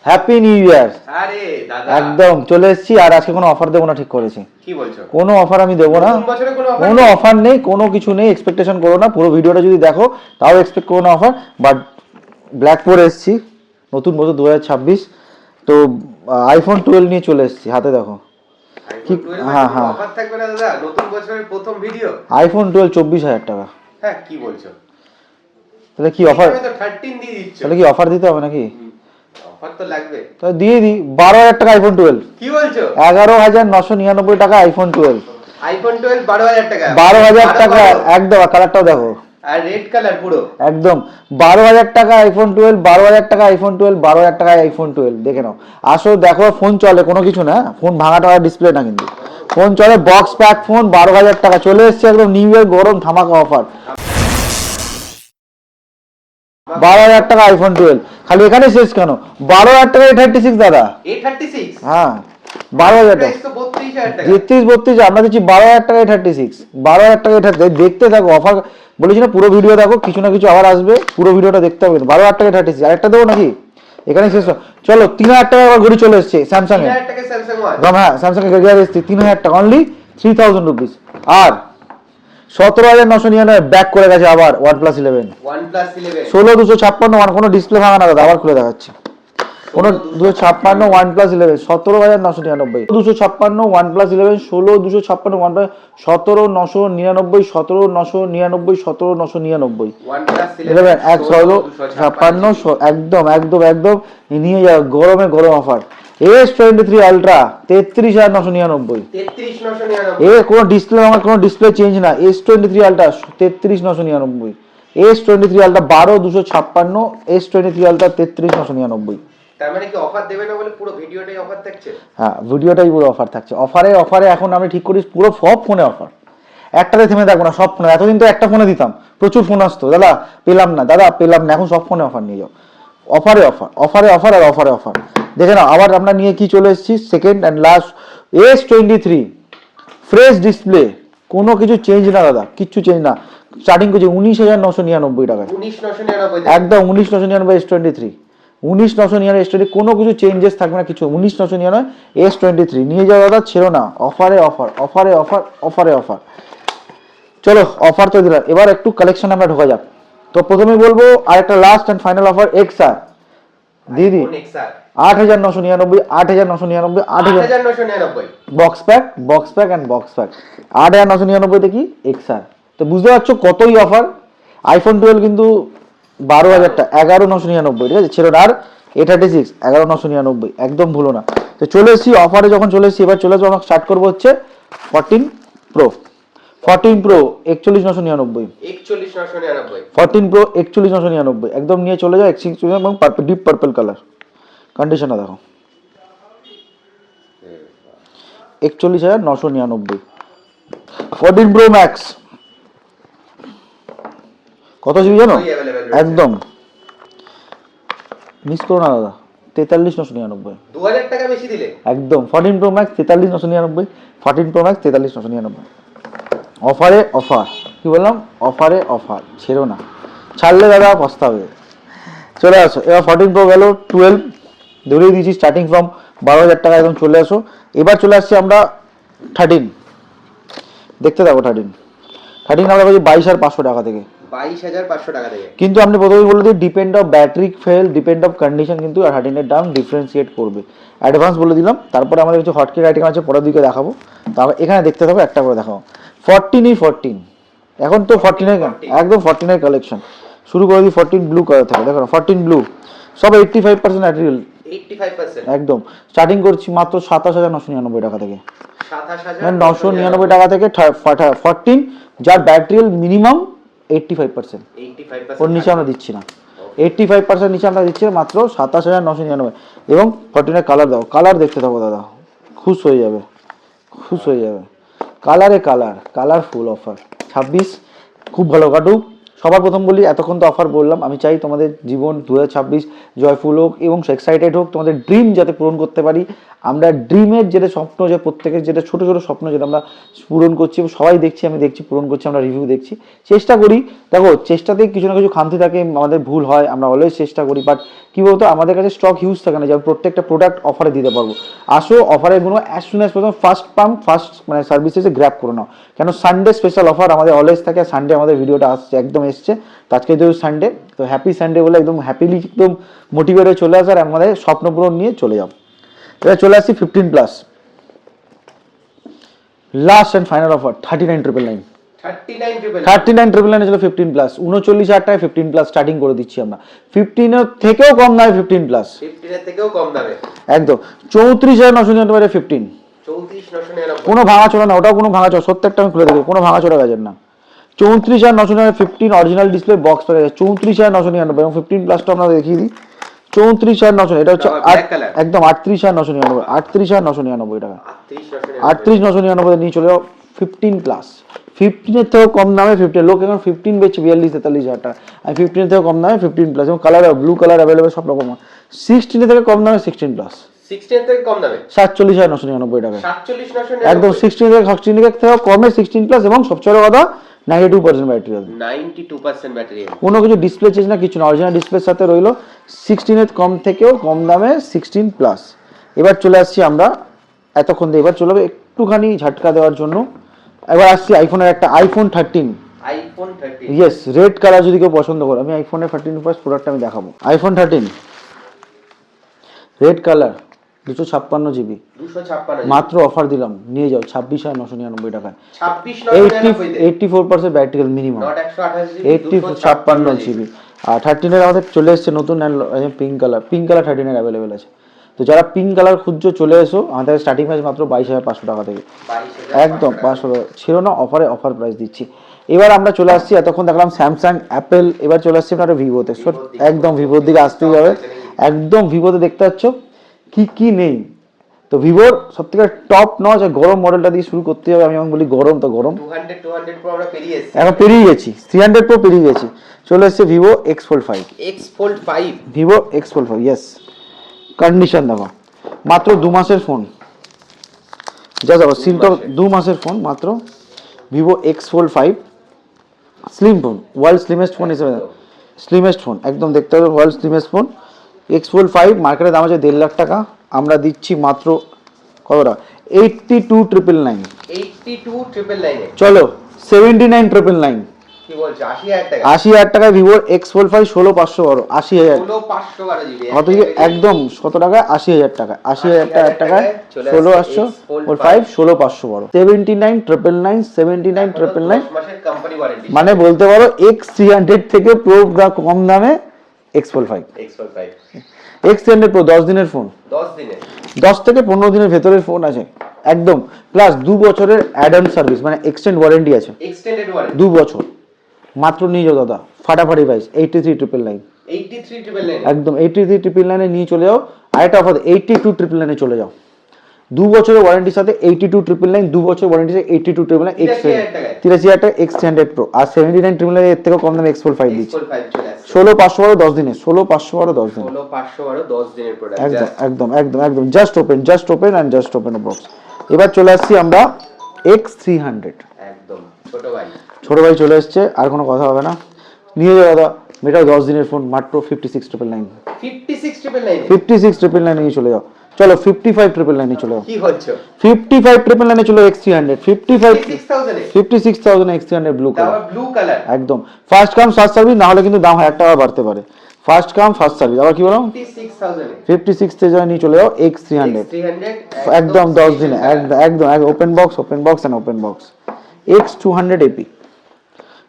Happy new year. আরে দাদা একদম চলে এসেছি, আর আজকে কোনো অফার দেবো না, ঠিক করেছি। কি বলছো? কোনো অফার আমি দেবো না, নতুন বছরে কোনো অফার কোনো অফার নেই, কোনো কিছু নেই, এক্সপেকটেশন করো না। পুরো ভিডিওটা যদি দেখো তাও এক্সপেক্ট করো না অফার। বাট ব্ল্যাক পরে এসেছি, নতুন বছর 2026, তো আইফোন 12 নিয়ে চলে এসেছি, হাতে দেখো। আইফোন 12 হ্যাঁ, হ্যাঁ। অফার থাকবে না দাদা? নতুন বছরের প্রথম ভিডিও। আইফোন 12 24,000 টাকা। হ্যাঁ কি বলছো? তাহলে কি অফার? তুমি তো 13 দিয়ে দিচ্ছ। তাহলে কি অফার দিতে হবে নাকি? অফার তো লাগবে। তাহলে দিয়ে দিই, 12,000 টাকা আইফোন 12। কি বলছো? 11,999 টাকা আইফোন 12। আইফোন 12 12,000 টাকা। 12,000 টাকা একদম, কালারটাও দেখো। আর রেড কালার পুরো একদম 12,000 টাকা আইফোন 12, 12,000 টাকা আইফোন 12, 12,000 টাকা আইফোন 12। দেখে নাও, আসো দেখো, ফোন চলে, কোনো কিছু না, ফোন ভাঙা টাকা ডিসপ্লে না, কিন্তু ফোন চলে, বক্স প্যাক ফোন, 12,000 টাকা চলে এসছে, একদম নিউ ইয়ার গরম ধামাকা অফার। 12,000 টাকা আইফোন 12, খালি এখানে শেষ কেন? 12,000 টাকা A36 দাদা। A36 হ্যাঁ 12,000 টাকা, প্রাইস তো 32,000 টাকা। 32 আমরা দিচ্ছি 12,000 টাকা A36, 12,000 টাকা A36। দেখতে থাকো অফার, বলেছি না পুরো ভিডিও দেখো, কিছু না কিছু আবার আসবে, পুরো ভিডিওটা দেখতে হবে। 12,000 টাকা A36, আরেকটা দেবো নাকি? এখানে শেষ। চলো 3,000 টাকা আবার ঘড়ি চলে এসছে স্যামসাং এ। 3,000 টাকা স্যামসাং ওয়াচ। হ্যাঁ স্যামসাং এর ঘড়ি এসছে 3,000 টাকা, অনলি 3,000 রুপিস। আর 17,999 ব্যাক করে গেছে আবার OnePlus 11। OnePlus 11 16,256 কোনো ডিসপ্লে ভাঙা না দাদা, আবার খুলে দেখাচ্ছি। কোনো 256 OnePlus 11, 17,999, 256 OnePlus 11, 16,256 OnePlus, 17,999, 17,999, 17,999 OnePlus 11, 16,256, একদম একদম একদম নিয়ে যাও, গরমে গরম অফার। S23 আলট্রা 33,999, 33,999 কোনো ডিসপ্লে, আমার কোনো ডিসপ্লে চেঞ্জ না। S23 ultra 33,999, S23 ultra 12,256, S23 ultra 33,999। তার মানে কি অফার দেবে না বলে পুরো ভিডিওটাই অফার থাকছে? হ্যাঁ ভিডিওটাই পুরো অফার থাকছে। অফারে অফারে এখন আমি ঠিক করি পুরো সব ফোনে অফার, একটাতে থেমে থাকবো না, সব ফোনে। এতদিন তো একটা ফোনে দিতাম, প্রচুর ফোন আসতো, দাদা পেলাম না, দাদা পেলাম না, এখন সব ফোনে অফার নিয়ে যাও। অফারে অফার, অফারে অফার, আর অফারে অফার। দেখে নাও, আবার আমরা নিয়ে কি চলে এসেছি, second and last S23 fresh display, কোনো কিছু চেঞ্জ না দাদা, কিচ্ছু চেঞ্জ না। স্টার্টিং করছি 19,999 টাকায়, 19,999 একদম 19,999 S23, 19,999 S23, কোনো কিছু চেঞ্জেস থাকবে না, কিছু 19,999 S23 নিয়ে যাও দাদা, ছেড়ো না। অফারে অফার, অফারে অফার, অফারে অফার। চলো অফার তো দিলাম, এবার একটু কালেকশন আমরা ঢোকা যাক। তো প্রথমে বলবো আরেকটা last and final offer, XR দিদি 8,999, 8,999, 8,999 box pack, box pack and box pack, 8,999 তে কি XR। তো বুঝতে পারছো কতই অফার। আইফোন 12 কিন্তু 12,000 টাকা, 11,999, ঠিক আছে, ছিল না। আর A36 11,999, একদম ভুলো না। তো চলে এসেছি অফারে, যখন চলে এসেছি এবার চলে আসবো, আমরা স্টার্ট করবো হচ্ছে 14 প্রো। 14 প্রো 41,999, 41,999 14 প্রো 41,999, একদম নিয়ে চলে যাও। এক্সচেঞ্জ এবং ডিপ পার্পল কালার, কন্ডিশনটা দেখো, 41,999। 14 প্রো ম্যাক্স কত জিবি জানো? একদম মিস করো না দাদা, 43,999, 2,000 টাকা বেশি দিলে একদম। 14 প্রো ম্যাক্স 43,999, 14 প্রো ম্যাক্স 43,999, অফারে অফার। কি বললাম? অফারে অফার, ছেড়ো না, ছাড়লে দাদা পস্তাবে। চলে আসো এবার 14 প্রো গেল, 12 ধরেই দিয়েছি, স্টার্টিং ফ্রম 12,000 টাকা, একদম চলে আসো। এবার চলে আসছি আমরা 13, দেখতে থাকো। 13 আমরা পাচ্ছি 22,500 টাকা থেকে, 22,500 টাকা থেকে। কিন্তু আপনি প্রথমেই বলে দিই, depend of battery fail, depend of condition, কিন্তু 13 এর দাম ডিফারেন্সিয়েট করবে। অ্যাডভান্স বলে দিলাম। তারপরে আমাদের কিছু হটকেক আইটেম আছে, পরের দিকে দেখাবো। তারপর এখানে দেখতে থাকো, একটা করে দেখাবো। 14 এখন তো 14 একদম 14 কালেকশন শুরু করে দিই। 14 ব্লু কালার থেকে, দেখো 14 ব্লু, সব 85% ম্যাটেরিয়াল, 85% একদম। স্টার্টিং করছি মাত্র 27,999 টাকা থেকে, 27,999 টাকা থেকে 14, যার ব্যাটারিয়াল মিনিমাম 85%, 85% ওর নিচে আমরা দিচ্ছি না। 85% নিচে আমরা দিচ্ছি মাত্র 27,999। এবং 14 কালার দাও, কালার দেখতে থাকো দাদা, খুশ হয়ে যাবে, খুশ হয়ে যাবে। কালারে কালার, কালারফুল অফার। 26 খুব ভালো কাটুক। সবার প্রথম বলি, এতক্ষণ তো অফার বললাম, আমি চাই তোমাদের জীবন 2026 জয়ফুল হোক এবং এক্সাইটেড হোক, তোমাদের ড্রিম যাতে পূরণ করতে পারি। আমরা ড্রিমের যেটা স্বপ্ন, যে প্রত্যেকের যেটা ছোট ছোট স্বপ্ন, যেটা আমরা পূরণ করছি, সবাই দেখছি, আমি দেখছি পূরণ করছি, আমরা রিভিউ দেখছি, চেষ্টা করি। দেখো চেষ্টাতেই কিছু না কিছু খামতি থাকে, আমাদের ভুল হয়, আমরা অলওয়েজ চেষ্টা করি, বাট কি বলতো আমাদের কাছে স্টক হিউজ থাকে না যে প্রত্যেকটা প্রোডাক্ট অফারে দিতে পারবো। আসো অফারের গুলো as soon as possible first pump first মানে সার্ভিসেসে গ্র্যাব করে নাও, কেন সানডে স্পেশাল অফার আমাদের অলওয়েজ থাকে। সানডে আমাদের ভিডিওটা আসছে একদম এসছে, তো আজকে যেহেতু সানডে, তো হ্যাপি সানডে বলে একদম হ্যাপিলি একদম মোটিভেট হয়ে চলে আসে আর আমাদের স্বপ্নপূরণ নিয়ে চলে যাও। এবার চলে আসছি 15+, লাস্ট অ্যান্ড ফাইনাল অফার 39,999। 39,999 ছিল 15+, 39,000 টাকায় 15+ স্টার্টিং করে দিচ্ছি আমরা। 15 এর থেকেও কম দামে 15+, 15 এর থেকেও কম দামে একদম 34,999 15, 34,999 কোনো ভাঙা চোরা না, ওটাও কোনো ভাঙা চোরা, সত্যি আমি খুলে দেবো, কোনো ভাঙা চোরা গাছের না। 34,999 15 অরিজিনাল ডিসপ্লে বক্স পেয়ে গেছে 34,999 এবং 15+টা আমরা দেখিয়ে দিই 34,999, এটা হচ্ছে একদম 38,999, 38,999 টাকা, 38,999 নিয়ে চলে যাও 15+। 15 এর থেকেও কম দামে 15, লোক এখন 15 বেচছে 42-43,000 টাকা, আমি 15 এর থেকেও কম দামে 15+, এবং কালার ব্লু কালার অ্যাভেলেবেল সব রকম। 16 এর থেকে কম দামে 16+, 16 থেকে কম দামে 47,999 টাকা, 47,999 একদম 16 থেকে কমে 16+, এবং সবচেয়ে বড় কথা 92% ব্যাটারি হেলথ, 92% ব্যাটারি হেলথ, কোনো কিছু ডিসপ্লে চেঞ্জ না, কিছু না, অরিজিনাল ডিসপ্লের সাথে রইলো। 16 এর কম থেকেও কম দামে 16+। এবার চলে আসছি আমরা এতক্ষণ দিয়ে, এবার চলে যাবে একটুখানি ঝাটকা দেওয়ার জন্য। এবার আসছি আইফোনের একটা iPhone 13, iPhone 13 yes red colour যদি কেউ পছন্দ করে, আমি আইফোনের 13 ফার্স্ট প্রোডাক্ট আমি দেখাবো। আইফোন 13 রেড কালার 256 জিবি, 256 মাত্র অফার দিলাম, নিয়ে যাও 26,999 টাকায়, 26,999 84% battery minimum, not 128 GB 56 GB. আর 13 এর আমাদের চলে এসেছে নতুন পিঙ্ক কালার, 13 এর অ্যাভেলেবেল আছে। তো যারা পিঙ্ক কালার খুঁজছো চলে এসো, আমাদের স্টার্টিং প্রাইস মাত্র 22,500 টাকা থেকে, একদম 500 ছিল না, অফার প্রাইস দিচ্ছি। এবার আমরা চলে আসছি, এতক্ষণ দেখলাম স্যামসাং অ্যাপেল, এবার চলে আসছি আপনারা ভিভোতে। একদম ভিভোর দিকে আসতেই হবে, একদম ভিভোতে দেখতে পাচ্ছ কি নেই। তো ভিভোর সব থেকে টপ নচ গরম মডেলটা দিয়ে শুরু করতে হবে, আমি যখন বলি গরম তো গরম, 200 প্রো আমরা পেরিয়ে এসেছি, এখন পেরিয়ে গেছি 300 প্রো পেরিয়ে গেছি, চলে এসছে Vivo X Fold 5, Vivo X Fold 5, yes condition দেখো, মাত্র 2 মাসের ফোন, যা যাবো সিলটা 2 মাসের ফোন মাত্র, Vivo X Fold 5 slim phone, world slimmest phone হিসেবে, স্লিমেস্ট ফোন একদম দেখতে হবে, world slimmest phone X Fold 5, মার্কেটের দাম আছে 1.5 লাখ টাকা, আমরা দিচ্ছি মাত্র কত টাকা 82,999, 82,999 চলো 79,999, কি বলছো 80,000 টাকা, 80,000 টাকায় ভিভোর X Fold 5 16,512, 80,000 16,512 জিবি কত একদম কত টাকা 80,000 টাকা, 80,000 টাকায় 16,512 16,512, 79,999, 79,999 মাসের কোম্পানি ওয়ারেন্টি, মানে বলতে পারো X300 থেকে প্রো কম দামে X Fold 5, X300 প্রো 10 দিনের ফোন, 10 থেকে 15 দিনের ভেতরের ফোন আছে একদম, প্লাস 2 বছরের অ্যাড অন সার্ভিস মানে এক্সটেন্ড ওয়ারেন্টি আছে, এক্সটেন্ডেড ওয়ারেন্টি 2 বছর, মাত্র নিয়ে যাও দাদা ফাটাফাটি প্রাইস 83,999, 83,999 একদম 83,999 নিয়ে চলে যাও। আরেকটা অফার 82,999 চলে যাও, 2 বছরের ওয়ারেন্টির সাথে 82,999, 2 বছর ওয়ারেন্টির সাথে 82,999 83,000 টাকা X300 প্রো, আর 79,999 এর থেকে কম দামে X Fold 5 দিচ্ছি 16,512 10 দিনে, 16,512 10 দিনে, 16,512 10 দিনের প্রোডাক্ট, একদম just open and just open a box. এবার চলে আসছি আমরা X300, একদম ছোট ভাই চলে এসছে, আর কোনো কথা হবে না, নিয়ে যাও দাদা, এটাও 10 দিনের ফোন মাত্র 56,999, 56,999 নিয়ে চলে যাও, চলো 55,999 চলে যাও, কি হচ্ছে 55,999 চলো X300, 56,000 X300 ব্লু কালার, একদম ফার্স্ট কাম ফার্স্ট সার্ভিস, না হলে কিন্তু দাম 1,000 টাকা বাড়তে পারে, ফার্স্ট কাম ফার্স্ট সার্ভিস, আবার কি বললাম 56,000 নিয়ে চলে যাও X300, একদম 10 দিনে, একদম open box and open box. X200 AP,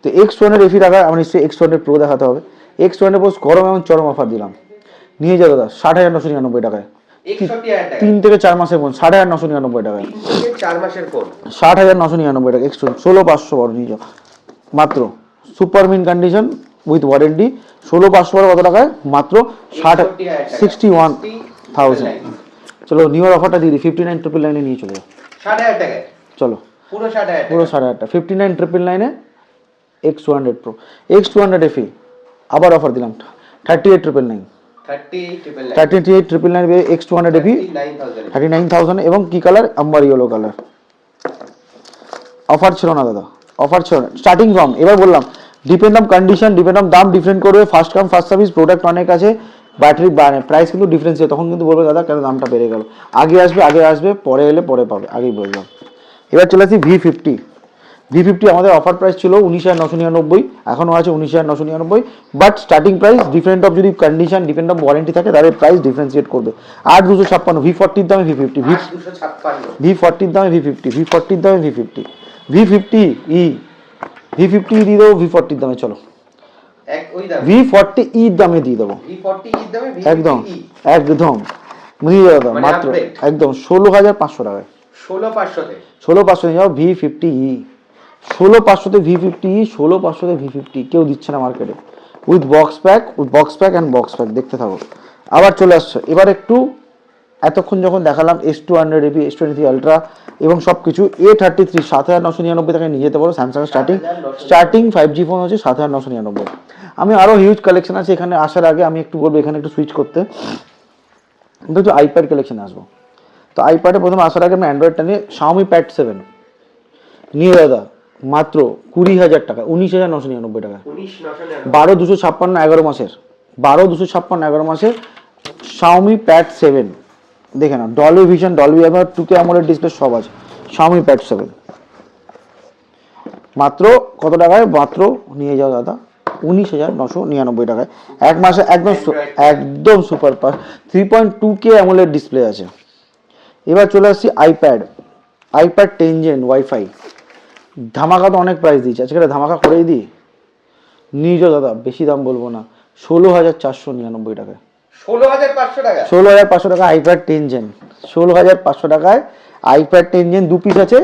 তো X200 AP টাকা আমার নিশ্চয়ই X200 প্রো দেখাতে হবে, X200 প্রো গরম এবং চরম অফার দিলাম, নিয়ে যাও দাদা 60,999 টাকায়, 3 থেকে 4 মাসের ফোন 60,999 টাকায়, 60,999 টাকা X200 16,512 নিয়ে যাও মাত্র, super mint condition with warranty, 16,512 কত টাকায় মাত্র 61,000, চলো নিউ অফারটা দিয়ে দিই 59,999 নিয়ে চলে যাও 60,000 টাকায়, চলো পুরো 60,000 টাকা 59,999 X200 প্রো, X200 FE আবার অফার দিলাম 38,999, 38,999 X200 FE 39,000, এবং কি colour amber yellow colour, offer ছিল না দাদা, অফার ছিল না, স্টার্টিং ফ্রম, এবার বললাম depend on condition, depend on দাম ডিফারেন্ট করবে, first come first service, product অনেক আছে, ব্যাটারি প্রাইস কিন্তু ডিফারেন্স আছে, তখন কিন্তু বলবে দাদা কেন দামটা বেড়ে গেল। আগে আসবে, পরে এলে পরে পাবে, আগেই বললাম। এবার চলে আসি V50 আমাদের অফার প্রাইস ছিল 19,999, এখনও আছে 19,999, but starting price different of যদি কন্ডিশন ডিফারেন্ট অফ ওয়ারেন্টি থাকে তাহলে প্রাইস ডিফারেন্সিয়েট করবে। 8,256 V40 দামে V50, 256 V40 দামে V50, V40 দামে V50 V50 দিয়ে দেবো V40 দামে, চলো ওই দাম V40 দামে দিয়ে দেবো, V40 দামে একদম V50 বুঝিয়ে দাদা, মানে মাত্র upgrade? একদম 16,500 টাকায়, 16500 তে 16,500 যাও V50, 16,500 V50, 16,500 V50 কেউ দিচ্ছে না মার্কেটে, with box pack and box pack. দেখতে থাকো, আবার চলে আসছে। এবার একটু এতক্ষণ যখন দেখালাম S200 AB, S23 আলট্রা এবং সব কিছু, A33 7,999 টাকায় নিয়ে যেতে পারো। স্যামসাং স্টার্টিং 5G ফোন হচ্ছে 7,999। আমি আরও হিউজ কালেকশন আছে এখানে। আসার আগে আমি একটু বলবো এখানে একটু সুইচ করতে, একটু আইপ্যাড কালেকশনে আসবো। তো আইপ্যাডে প্রথমে আসার আগে আমি অ্যান্ড্রয়েডটা নিয়ে Xiaomi Pad 7 নিয়ে দাদা মাত্র 20,000 টাকা, 19,999 টাকা, 19999 12,256 11 মাসের, 12,256 11 মাসের Xiaomi Pad 7 দেখে না, Dolby vision, Dolby AMOLED, 2K AMOLED display সব আছে। Xiaomi Pad 7 মাত্র কত টাকায়? মাত্র নিয়ে যাও দাদা 19,999 টাকায়, এক মাসে একদম super pass, 3.2K AMOLED display আছে। এবার চলে আসছি আইপ্যাড 10 Gen ওয়াইফাই, ধামাকা তো অনেক প্রাইস দিয়েছে, আজকে একটা ধামাকা করেই দিই, নিয়ে যাও দাদা, বেশি দাম বলবো না, 16,499 টাকায়, 16500 টাকা 16,500 টাকা আইপ্যাড 10 Gen, 16,500 টাকায় আইপ্যাড 10 Gen। দু পিস আছে,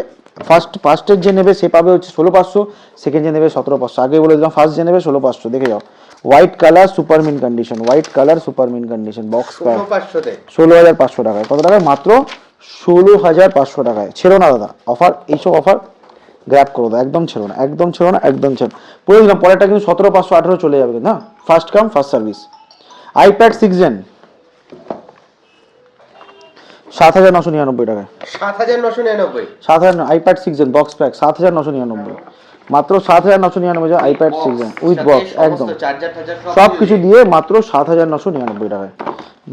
ফার্স্টের যে নেবে সে পাবে হচ্ছে 16,500, সেকেন্ড যে নেবে 17,500। আগে বলে দিলাম ফার্স্ট যে নেবে 16,500, দেখে যাও। White colour super mint condition, box pack 16500 তে 16,500 টাকায়। কত টাকায়? মাত্র 16,500 টাকায়। ছেড়ো না দাদা অফার, এইসব অফার গ্র্যাব করো দাদা, একদম ছেড়ো না, বলে দিলাম পরেরটা কিন্তু 17,500 18 চলে যাবে না, first come first service. IPad 6 Gen 7,999 টাকায়, 7999 আইপ্যাড 6 Gen বক্স প্যাক 7,999, মাত্র 7,999 আইপ্যাড 6 Gen উইথ বক্স, একদম চার্জার সব কিছু দিয়ে মাত্র 7,999 টাকায়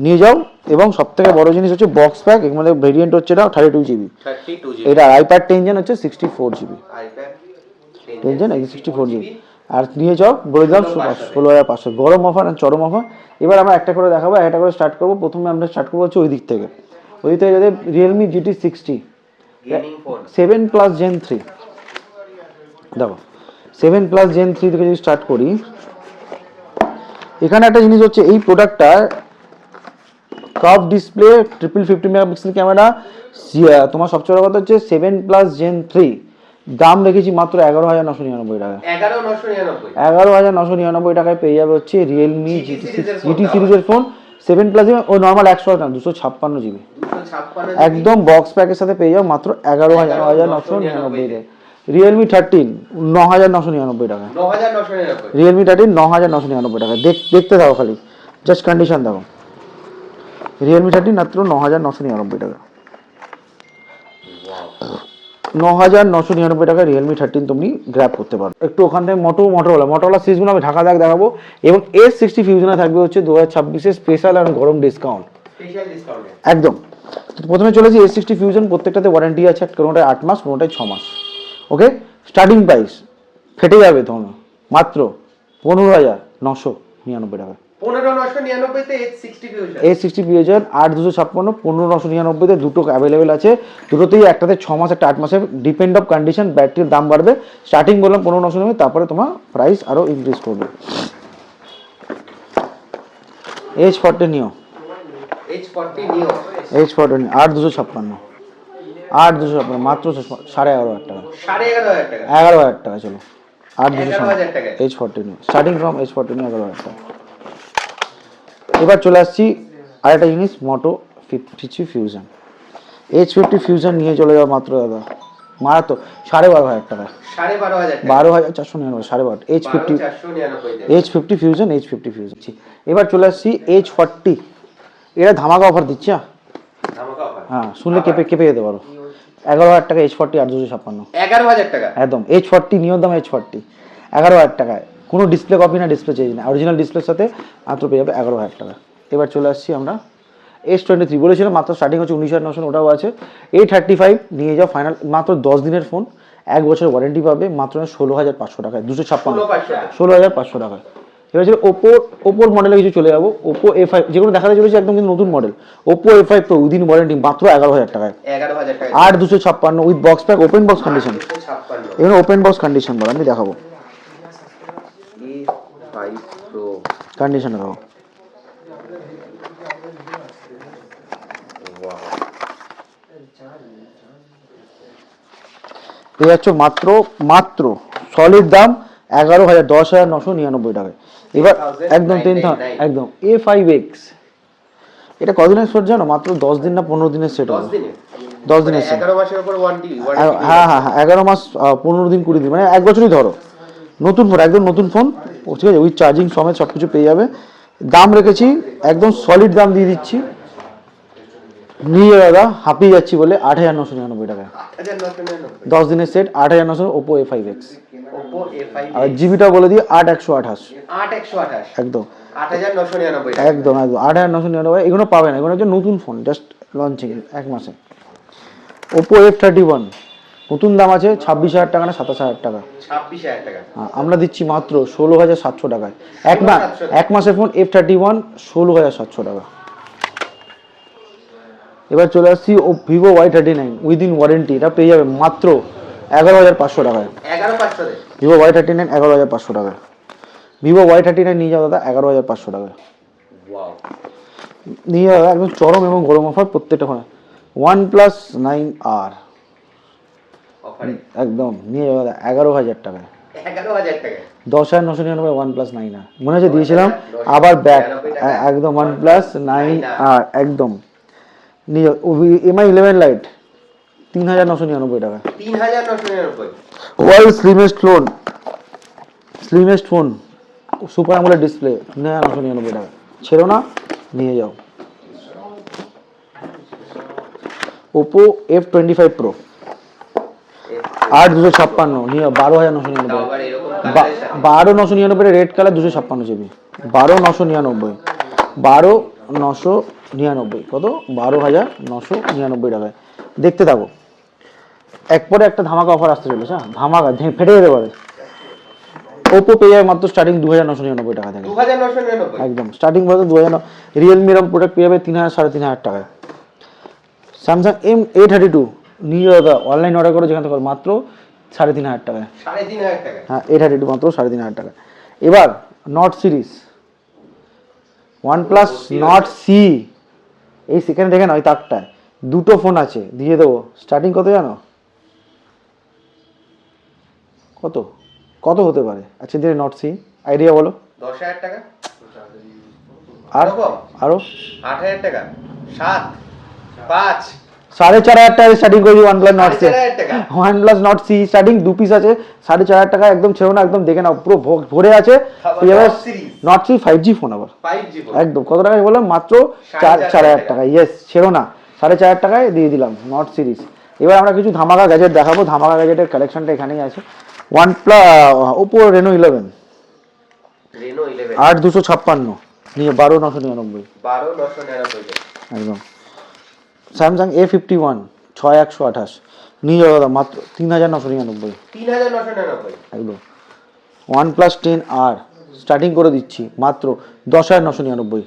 নিয়ে যাও। এবং সব থেকে বড় জিনিস হচ্ছে বক্স প্যাক, এর মধ্যে ভেরিয়েন্ট হচ্ছে এটা 32GB, 32GB এটা আইপ্যাড 10 Gen হচ্ছে 64GB, আইপ্যাড 10 Gen 64GB। আর নিয়ে যাও বলে দিলাম 16,500, গরম অফার আর চরম অফার। এবার আমরা একটা করে দেখাবো, একটা করে স্টার্ট করবো। প্রথমে আমরা স্টার্ট করবো হচ্ছে ওই দিক থেকে যদি Realme GT60 gaming phone 7 Plus Gen 3 দেখো, 7 Plus Gen 3 থেকে যদি স্টার্ট করি, এখানে একটা জিনিস হচ্ছে এই প্রোডাক্টটার কার্ভ ডিসপ্লে, 50 মেগাপিক্সেল ক্যামেরা, তোমার সবচেয়ে বড় কথা হচ্ছে 7 Plus Gen 3 দাম রেখেছি মাত্র 11,999 টাকা, 11,999 টাকায় পেয়ে যাবে হচ্ছে Realme GT সিরিজের ফোন 7 Plus ও নর্মাল 100 না 256GB, একদম বক্স প্যাকের সাথে পেয়ে যাও মাত্র 11,999 টাকা। Realme 13 9,999 টাকা, Realme 13 9,999 টাকা। দেখতে থাকো খালি, জাস্ট কন্ডিশন দেখো, Realme 13 মাত্র 9,999 টাকা, 9,999 টাকা Realme 13 তুমি গ্র্যাব করতে পারো। একটু ওখান থেকে মোটোরোলা সিরিজগুলো আমি ঢাকা দেখাবো, এবং S60 ফিউশনে থাকবে হচ্ছে 2026 স্পেশাল আর গরম ডিসকাউন্ট একদম। প্রথমে চলেছি S60 ফিউশন, প্রত্যেকটাতে ওয়ারেন্টি আছে, কোনোটায় 8 মাস কোনোটায় 6 মাস। ওকে, স্টার্টিং প্রাইস ফেটে যাবে তখন মাত্র 15,999 টাকা, 15,999 তে S60 ফিউশন 8,256 15,999 তে দুটো অ্যাভেলেবেল আছে, দুটোতেই একটাতে 6 মাস একটা 8 মাসের, ডিপেন্ড অফ কন্ডিশন, ব্যাটারির দাম বাড়বে। স্টার্টিং বললাম 15,999, তারপরে তোমার প্রাইস আরো ইনক্রিজ করবে। H40 নিও, H40 নিও 8,256 মাত্র 11,500 টাকা, 11,500 টাকা 11,000 টাকা, চলো 11,000 টাকা H40 নিও, স্টার্টিং ফ্রম H40 নিও 11,000 টাকা। এবার চলে আসছি আরেকটা জিনিস, মোটো 50 ফিউশন, H50 ফিউশন নিয়ে চলে যাও মাত্র দাদা মারাত্মক 12,500 টাকা, 12,499, 12,500 H50 ফিউশন, এবার চলে আসছি H40, এটা ধামাকা অফার দিচ্ছে, হ্যাঁ শুনলে কেঁপে যেতে পারো। 11,000 টাকা H40 8,256, 11,000 টাকা একদম H40 নিয়ম দাম H40 11,000 টাকায়, কোনো ডিসপ্লে কপি না, ডিসপ্লে চেঞ্জ না, অরিজিনাল ডিসপ্লের সাথে মাত্র পেয়ে যাবে 11,000 টাকা। এবার চলে আসছি আমরা S23 বলেছিলাম মাত্র স্টার্টিং হচ্ছে 19,900, ওটাও আছে। A35 নিয়ে যাও ফাইনাল, মাত্র 10 দিনের ফোন, 1 বছর ওয়ারেন্টি পাবে মাত্র 16,500 টাকায়, 256, 16,500 টাকায়। এবার হচ্ছে ওপোর মডেলে কিছু চলে যাবো। ওপো A5 যেগুলো দেখাতে চলেছে একদম কিন্তু নতুন model, Oppo A5 Pro within warranty মাত্র 11,000 টাকায়, 11,000 টাকা। 8,256 with box pack, open box condition. 256 এখানে ওপেন বক্স কন্ডিশন বলো, আমি দেখাবো A5 Pro কন্ডিশন দেখাবো। পেয়ে যাচ্ছ মাত্র সলিড দাম 11,000, 10,999 টাকায়। এবার একদম 10,000 একদম A5X, এটা কদিনের সেট জানো? মাত্র 10 দিন না 15 দিনের সেট হবে। 10 দিনের সেট, 11 মাসের উপর ওয়ারেন্টি। হ্যাঁ 11 মাস 15 দিন 20 দিন, মানে 1 বছরই ধরো। নতুন ফোন, একদম নতুন ফোন, ঠিক আছে, উইথ চার্জিং সমেত সব কিছু পেয়ে যাবে। দাম রেখেছি একদম সলিড দাম দিয়ে দিচ্ছি, নিয়ে দাদা হাঁপিয়ে যাচ্ছি বলে 8,999 টাকায়। 8,999 10 দিনের set 8,900, Oppo A5X। Oppo A5 আর জিবিটা বলে দিই 8,128, 8,128 একদম 8,999 টাকা। একদম 8,999। এগুলো পাবে না, এগুলো হচ্ছে নতুন ফোন, জাস্ট লঞ্চিং 1 মাসে। ওপো F31 নতুন দাম আছে 26,000 টাকা না 27,000 টাকা। 26,000 টাকা। আমরা দিচ্ছি মাত্র 16,700 টাকায়। এক মাসের ফোন F31 16,700 টাকা। এবার চলে আসছি ও ভিভো Y39 উইদিন ওয়ারেন্টি, এটা পেয়ে যাবে মাত্র 11,500 টাকায়। 11,500 টাকা। ভিভো Y39 11,500 টাকায়। ভিভো Y39 নিয়ে যাও দাদা 11,500 টাকায়। ওয়াও, নিয়ে যাও একদম চরম এবং গরম অফার প্রত্যেকটা ফোনে। OnePlus 9R অফারে একদম নিয়ে যাও দাদা 11,000 টাকায়। 11,000 টাকা। 10,999 OnePlus 9R মনে হচ্ছে দিয়েছিলাম, আবার ব্যাক একদম OnePlus 9R একদম নিয়ে যাও। MI 11 Lite 3,999 টাকা। 3,999। World slimmest phone super AMOLED display 3,999 টাকা। ছেড়ো না, নিয়ে যাও। ওপো F25 Pro 8,256 নিয়ে 12,999। 12,999 রেড কালার 256 জিবি, 12,999, 12,999 কত 12,999 টাকায়। দেখতে থাকো, এক পরে একটা ধামাকা অফার আসতে চলেছে, হ্যাঁ ধামাকা ফেটে যেতে পারে। ওপো পেয়ে যাবে মাত্র স্টার্টিং 2,999 টাকা থেকে, 2,999। একদম স্টার্টিং বলতে 2,000। রিয়েলমি এরকম প্রোডাক্ট পেয়ে যাবে 3,000 3,500 টাকায়। স্যামসাং M A32 নিয়ে দাদা অনলাইন অর্ডার করে যেখান থেকে মাত্র 3,500 টাকায়। 3,500 টাকা। হ্যাঁ A32 মাত্র 3,500 টাকা। এবার Nord series OnePlus Nord C, এই সেখানে দেখে না ওই তাকটায় দুটো ফোন আছে, দিয়ে দেবো। স্টার্টিং কত জানো? কত কত হতে পারে? আচ্ছা দিয়ে নট সি আইডিয়া বলো। 10,000 টাকা। আর আরো 8,000 টাকা। 7 5 4,500 টাকা স্টার্টিং করেছি OnePlus নট সি। 4,500 টাকা। OnePlus Nord C starting 2 piece আছে 4,500 টাকা, একদম ছেড়ো না, একদম দেখে নাও পুরো ভরে আছে। নট সি 5G ফোন আবার 5G ফোন। একদম কত টাকায় বললাম? মাত্র 4,500 টাকা। ইয়েস, ছেড়ো না, 4,500 টাকায় দিয়ে দিলাম নট সিরিজ। এবার আমরা কিছু ধামাকা গ্যাজেট দেখাবো। ধামাকা গ্যাজেটের কালেকশনটা এখানেই আছে। OnePlus ওপো Reno 11 8,256 নিয়ে 12,999 12,999 একদম। স্যামসাং A51 6,128 নিয়ে যাওয়া দাদা মাত্র 3,999 3,999 একদম। OnePlus 10R স্টার্টিং করে দিচ্ছি মাত্র 10,999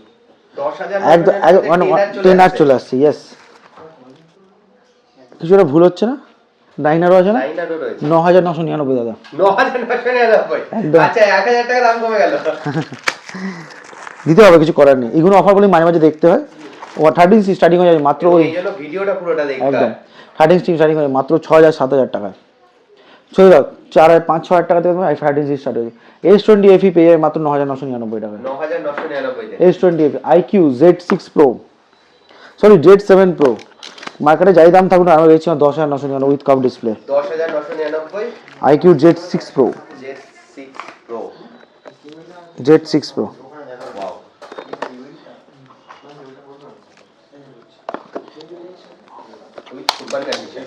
একদম। 10R চলে আসছে, ইয়েস। কিছুটা ভুল হচ্ছে না? 9R আছে না? 9,999 দাদা। 9,999। একদম। আচ্ছা 1,000 টাকা দাম কমে গেল। দিতে হবে, কিছু করার নেই। এগুলো অফারগুলি মাঝে মাঝে দেখতে হয়। ও 13C স্টার্টিং হয়ে যাবে মাত্র ওই এই জন্য ভিডিওটা পুরোটা দেখতে একদম। হয়। 13C স্টার্টিং হয়ে মাত্র 6,000 7,000 টাকায়। চলে যাক 4,500 টাকা থেকে 13C স্টার্ট হয়ে যায়। S20 FE পেয়ে যাবে মাত্র 9,999 টাকায়। 9,999 তে। S20 FE IQ Z6 Pro sorry Z7 Pro মার্কেটে যাই দাম থাকুন আমরা দেখছিলাম 10,999 with cup display. 10,999 IQ Z6 Pro Z6 Pro। Z6 Pro wow, super condition.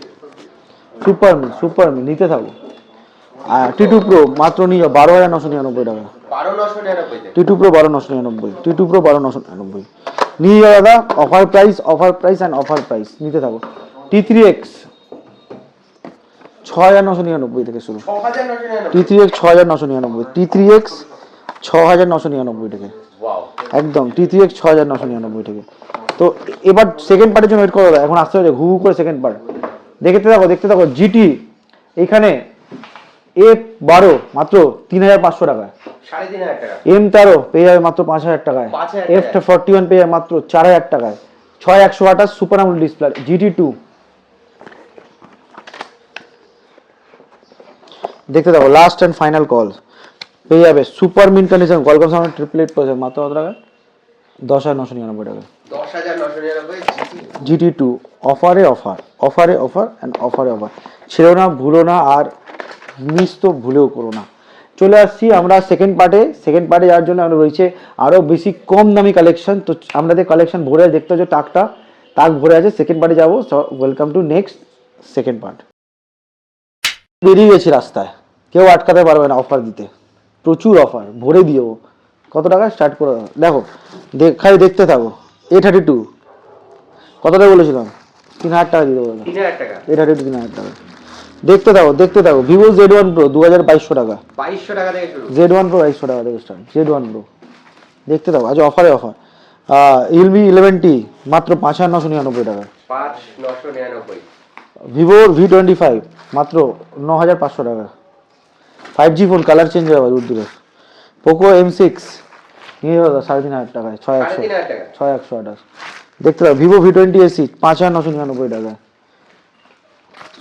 Super me নিতে থাকো। আর T2 Pro মাত্র নিয়ে যাও 12,999 টাকা। 12,999 তে। T2 Pro 12,999 T2 Pro 12,999 নিয়ে যাও দাদা, offer price and offer price নিতে থাকো। T3X 6,999 থেকে শুরু। 6,999 T3X 6,999, T3X 6,999 থেকে, ওয়াও একদম T3X 6,999 থেকে। তো এবার সেকেন্ড পার্টের জন্য ওয়েট করো দাদা, এখন আসতে হচ্ছে ঘু করে সেকেন্ড পার্ট দেখতে থাকো। জিটি এখানে F12 মাত্র 3,500 টাকায়, 3,500 টাকা, M13 পেয়ে যাবে মাত্র 5,000 টাকায়, 5,000 F41 পেয়ে যাবে মাত্র 4,000 টাকায়, 6128 সুপার আমোলেড ডিসপ্লে GT2। দেখতে থাকো, লাস্ট অ্যান্ড ফাইনাল কল পেয়ে যাবে সুপার মিন কন্ডিশন কলকম সামনে 888% মাত্র কত টাকা? 10,999 টাকা। 10,999 GT2 অফারে অ্যান্ড অফার। ছেড়ো না, ভুলো না, আর মিস তো ভুলেও করো না। চলে আসছি আমরা সেকেন্ড পার্টে যাওয়ার জন্য আমরা রয়েছে আরও বেশি কম দামি কালেকশন। তো আমাদের কালেকশন ভরে আছে, দেখতে হচ্ছে তাক ভরে আছে। সেকেন্ড পার্টে যাবো, welcome to next second part. বেরিয়ে গেছি রাস্তায়, কেউ আটকাতে পারবে না অফার দিতে, প্রচুর অফার ভরে দিও। কত টাকা স্টার্ট করে দেখো, খালি দেখতে থাকো। A32 কত টাকা বলেছিলাম? 3,000 টাকা দিয়ে দেবো। 3,000 টাকা, A32 3,000 টাকা। দেখতে থাকো ভিভো Z1 Pro 2,200 টাকা, 2,200 টাকা থেকে শুরু। Z1 Pro 2,200 টাকা থেকে স্টার্ট। Z1 Pro দেখতে থাকো, আজ অফার। Realme 11T মাত্র 5,999 টাকা, 5,999, ভিভো V25 মাত্র 9,500 টাকা, 5G ফোন, কালার চেঞ্জ হবে দূরে। পোকো M6 নিয়ে যাবো 3,500 টাকায়, 3,500 টাকা, 6,128। দেখতে পাবো ভিভো V20 SE 5,999 টাকা।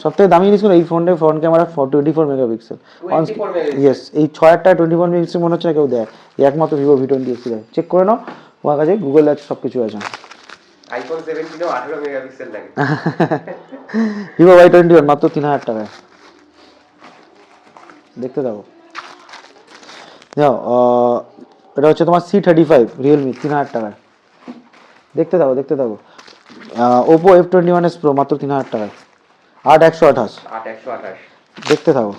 সবথেকে দামি জিনিস এই ফোনটা, front camera 24 megapixel. 24 megapixel. Yes, এই 6,000 টাকা 24 মেগাপিক্সেল মনে হচ্ছে না কেউ দেয়, একমাত্র ভিভো V20 SE দেয়। চেক করে নাও, ওর কাছে গুগল আছে, সব কিছু আছে। আইফোন 17 ও 18 মেগাপিক্সেল লাগে। ভিভো Y21 মাত্র 3,000 টাকায়। দেখতে থাকো। যাও, এটা হচ্ছে তোমার C35 রিয়েলমি 3,000 টাকায়। দেখতে থাকো। ওপো F21s Pro মাত্র 3,000 টাকায়, 8,128। 8,128, দেখতে থাকো।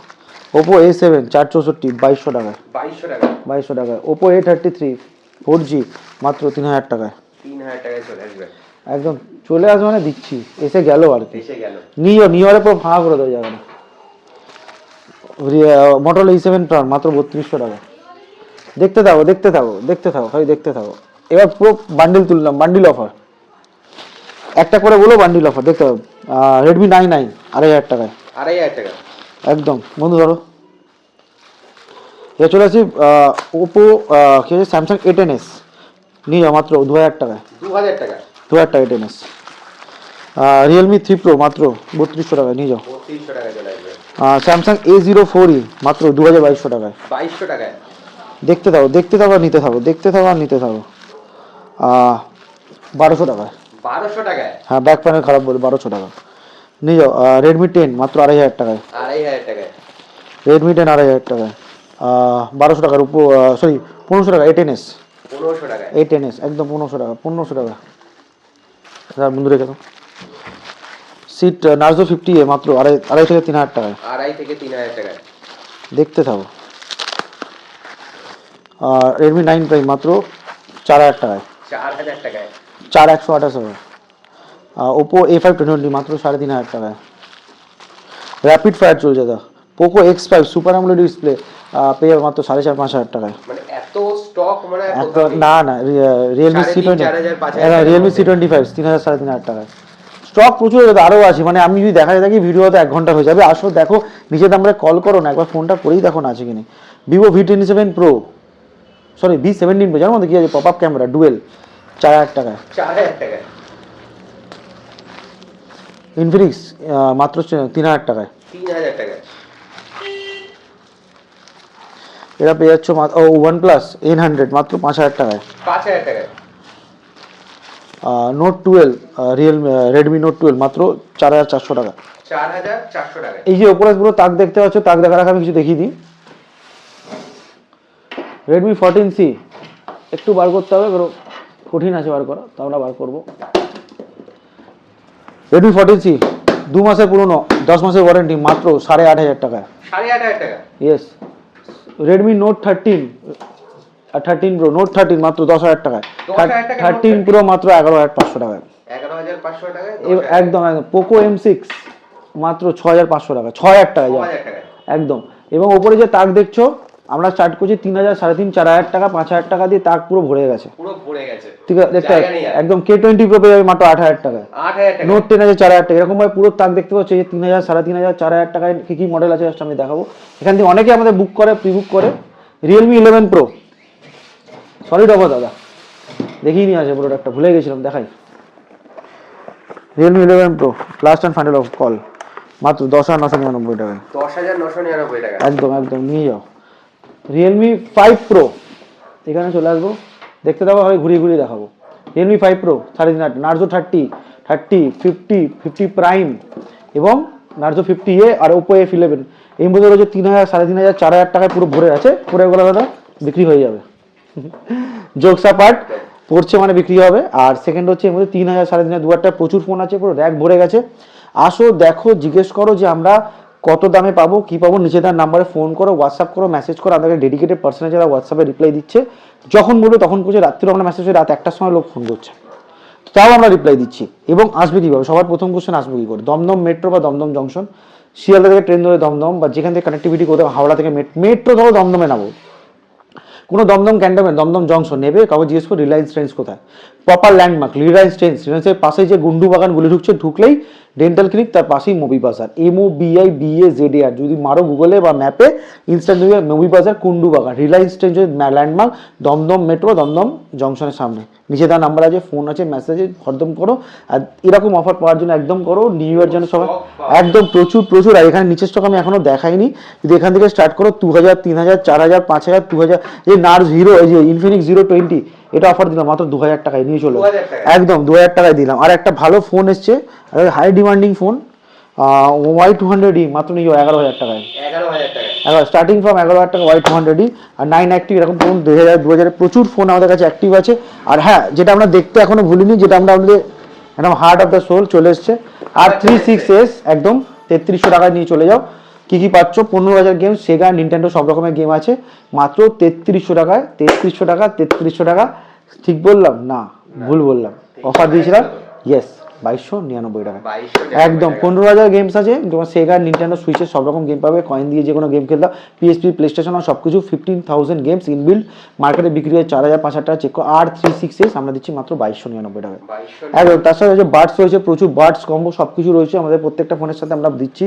ওপো A7 464 2,200 টাকায়, 2,200 টাকা, 2,200 টাকায়। ওপো A33 4G মাত্র 3,000 টাকায়। 3,000 টাকায় চলে আসবে। একদম চলে আসবে মানে দিচ্ছি, এসে গেল আর কি। এসে গেল। নিওরে পুরো ফাঁকা করে দেওয়া যাবে না। মোটরোলা E7 Prime মাত্র 3,200 টাকা। দেখতে থাকো, খালি দেখতে থাকো। এবার পুরো বান্ডিল তুললাম, বান্ডিল অফার একটা করে বলো, বান্ডিল অফার দেখতে হবে। Redmi 9i 2,500 টাকায়, 2,500 টাকা, একদম বন্ধু ধরো। এবার চলে আসি ওপো কি আছে স্যামসাং A10s নিয়ে যাও মাত্র 2,000 টাকায়, 2,000 টাকা, 2,000 টাকা A10s। রিয়েলমি 3 Pro মাত্র 3,200 টাকায় নিয়ে যাও। 3,200 টাকা চলে আসবে। স্যামসাং A04e মাত্র 2,200 টাকায়। 2,200 টাকায়, দেখতে থাকো আর নিতে থাকো। 1,200 টাকায়। 1,200 টাকায়, হ্যাঁ, ব্যাক প্যানেল খারাপ বলে 1,200 টাকা নিয়ে যাও। রেডমি 10 মাত্র 2,500 টাকায়, 2,500 টাকায়, রেডমি 10 2,500 টাকায়। 1,200 টাকার উপর, সরি 1,500 টাকা A10s, 1,500 টাকায়, A10s একদম 1,500 টাকা। বন্ধু রেখে দাও। সিট নার্জো 50A মাত্র 2,500 থেকে 3,000 টাকায়। 2,500 থেকে 3,000 টাকায়, দেখতে থাকো। রেডমি 9 প্রাইম মাত্র 4,000 টাকায়, 4,000 টাকায়, 4,128 টাকা। ওপো A5 2020 মাত্র 3,500 টাকায়। র্যাপিড ফায়ার চলছে দা। Poco X5 super AMOLED display পেয়ে যাবে মাত্র 4,500 টাকায়। মানে এত স্টক, মানে এত না রিয়েলমি C20, 4,000 5,000 রিয়েলমি C25 3,000 3,500 টাকায়। স্টক প্রচুর আরও আছে, মানে আমি যদি দেখা থাকি ভিডিও হয়তো 1 ঘন্টা হয়ে যাবে। আসো দেখো, নিজের নাম্বারে কল করো না, একবার ফোনটা করেই দেখো না আছে কিনা। Vivo V27 Pro, sorry V17 Pro, জানো কি আছে পপ আপ ক্যামেরা ডুয়েল 4,000 টাকায়। 4,000 টাকায়, ইনফিনিক্স মাত্র 3,000 টাকায়। 3,000 টাকায়, এরা পেয়ে যাচ্ছ OnePlus N100 মাত্র 5,000 টাকায়। 5,000 টাকায়, নোট 12 রেডমি নোট 12 মাত্র 4,400 টাকা। 4,400 টাকায়। এই যে ওপরে পুরো তাক দেখতে পাচ্ছ, তাক দেখার আগে আমি কিছু দেখিয়ে দিই। রেডমি 14C একটু বার করতে হবে, কারণ কঠিন আছে বার করা, তো আমরা বার করবো। রেডমি 14C 2 মাসের পুরনো, 10 মাসের ওয়ারেন্টি মাত্র 8,500 টাকায়। 8,500 টাকা, ইয়েস। রেডমি নোট 13 আর 13 প্রো, নোট 13 মাত্র 10,000 টাকায়, 10,000 টাকায় 13 প্রো মাত্র 11,500 টাকায়, 11,500 টাকায়, একদম একদম। পোকো M6 মাত্র 6,500 টাকা, 6,000 টাকায় যাও 6,000 টাকায়। একদম। এবং ওপরে যে তাক দেখছো আমরা স্টার্ট করছি 3,000, 3,500, 4,000 টাকা, 5,000 টাকা দিয়ে তাক পুরো ভরে গেছে, পুরো ভরে গেছে, ঠিক আছে। দেখতে জায়গা নেই আর। একদম K20 প্রো পেয়ে যাবে মাত্র 8,000 টাকায়, 8,000 টাকা, নোট 10 আছে 4,000 টাকা, এরকম ভাবে পুরো তাক দেখতে পাচ্ছ। এই 3,000, 3,500, 4,000 টাকায় কি কি মডেল আছে জাস্ট আমি দেখাবো। এখান থেকে অনেকে আমাদের বুক করে, প্রি বুক করে। রিয়েলমি 11 প্রো সলিড অফার দাদা, দেখিয়ে নিয়ে আসে প্রোডাক্টটা, ভুলে গেছিলাম দেখাই। Realme 11 pro last and final of call মাত্র 10,999 টাকায়, 10,999 টাকা, একদম একদম নিয়ে যাও। রিয়েলমি 5 প্রো এখানে চলে আসবো, দেখতে দেবো, হয় ঘুরিয়ে ঘুরিয়ে দেখাবো। রিয়েলমি 5 প্রো 3,500, নার্জো 30, 50, 50 প্রাইম এবং নার্জো 50A আর ওপো F11 এই মধ্যে রয়েছে 3,000, 3,500, 4,000 টাকায় পুরো ভরে আছে। পুরো এগুলো দাদা বিক্রি হয়ে যাবে, জোকসা পার্ট পড়ছে মানে বিক্রি হবে। আর সেকেন্ড হচ্ছে এর মধ্যে 3,000, 3,500, 2,000 টাকা প্রচুর ফোন আছে, পুরো র্যাক ভরে গেছে। আসো দেখো, জিজ্ঞেস করো যে আমরা কত দামে পাবো, কি পাবো, নিচে তার নাম্বারে ফোন করো, হোয়াটসঅ্যাপ করো, মেসেজ করো। আমাদের ডেডিকেটেড পার্সোনাল যারা হোয়াটসঅ্যাপে রিপ্লাই দিচ্ছে, যখন বলবো তখন করছে। রাত্রিও আমরা মেসেজ, রাত 1টার সময় লোক ফোন করছে, তাও আমরা রিপ্লাই দিচ্ছি। এবং আসবে কীভাবে, সবার প্রথম কোশ্চেন আসবে কী করে, দমদম মেট্রো বা দমদম জংশন, শিয়ালদা থেকে ট্রেন ধরে দমদম, বা যেখান থেকে কানেক্টিভিটি করতে হাওড়া থেকে মেট্রো ধরো দমদমে নামো, কোনো দমদম ক্যান্টনমেন্ট, দমদম জংশন নেবে, কাউকে জিজ্ঞেস করো রিলায়েন্স ট্রেন্ডস কোথায়, প্রপার ল্যান্ডমার্ক রিলায়েন্স ট্রেন্ডস। রিলায়েন্সের পাশে যে গুন্ডু বাগান গুলি ঢুকছে, ঢুকলেই ডেন্টাল ক্লিনিক, তার পাশেই মুভি বাজার, MOBIBAZAR, যদি মারো গুগলে বা ম্যাপে ইনস্ট্যান্ট দেবে মুভি বাজার, Kundu Bagan, Reliance Trends Landmark, Dum Dum metro, Dum Dum জংশনের সামনে। নিচে তার নাম্বার আছে, ফোন আছে, মেসেজে হরদম করো। আর এরকম অফার পাওয়ার জন্য একদম করো, নিউ ইয়ার জন্য সবাই একদম প্রচুর প্রচুর। আর এখানে নিচের স্টক আমি এখনো দেখাইনি, যদি এখান থেকে স্টার্ট করো 2,000, 3,000, 4,000, 5,000, 2,000। এই নার্স হিরো, এই যে ইনফিনিক্স 020 এটা অফার দিলাম মাত্র 2,000 টাকায়, নিয়ে চলো 2,000 টাকায়। একদম 2,000 টাকায় দিলাম। আর একটা ভালো ফোন এসছে, হাই ডিমান্ডিং ফোন, Y200E মাত্র নিয়ে 11,000 টাকায়, 11,000 টাকা, স্টার্টিং ফ্রম 11,000 টাকা Y200E। আর 9 অ্যাক্টিভ, এরকম ফোন 2,000 প্রচুর ফোন আমাদের কাছে অ্যাক্টিভ আছে। আর হ্যাঁ, যেটা আমরা দেখতে এখনো ভুলিনি, যেটা আমরা আমাদের একদম হার্ট অফ দ্য সোল চলে এসছে, R36s একদম 3,300 টাকায় নিয়ে চলে যাও। কি কি পাচ্ছ, 15,000 গেম, সেগা, নিনটেন্ডো সব রকমের গেম আছে মাত্র 3,300 টাকায়। 3,300 টাকা, 3,300 টাকা, ঠিক বললাম না ভুল বললাম, অফার দিয়েছিলাম, ইয়েস 2,299 টাকা 2,299 একদম। 15,000 গেমস আছে, তোমার সেগা, নিনটেন্ডো, সুইচের সব রকম গেম পাবে, কয়েন দিয়ে যে কোনো গেম খেলতে, PSP, প্লে স্টেশন সব কিছু। 15,000 গেমস ইনবিল্ড, মার্কেটে বিক্রি হয় 4,000, 5,000 টাকা। চেক করো, R36s আমরা দিচ্ছি মাত্র 2,299 টাকা 2,299 একদম। তার সাথে বার্ডস রয়েছে, প্রচুর বার্ডস কম্বো সব কিছু রয়েছে আমাদের প্রত্যেকটা ফোনের সাথে। আমরা দিচ্ছি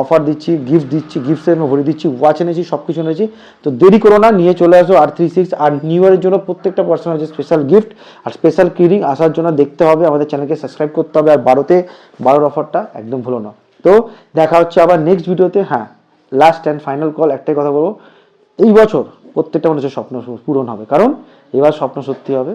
অফার, দিচ্ছি গিফট, দিচ্ছি গিফটসের ভরে দিচ্ছি, ওয়াচ এনেছি, সব কিছু এনেছি। তো দেরি করো না, নিয়ে চলে আসো R36। আর নিউ ইয়ারের জন্য প্রত্যেকটা পার্সোনাল যে স্পেশাল গিফট আর স্পেশাল ক্লিনিং আসার জন্য দেখতে হবে, আমাদের চ্যানেলকে সাবস্ক্রাইব করতে হবে। আর 12 অফারটা একদম ভুলো না। তো দেখা হচ্ছে আবার নেক্সট ভিডিওতে। হ্যাঁ, লাস্ট অ্যান্ড ফাইনাল কল, একটাই কথা বলবো, এই বছর প্রত্যেকটা মানুষের স্বপ্ন পূরণ হবে, কারণ এবার স্বপ্ন সত্যি হবে।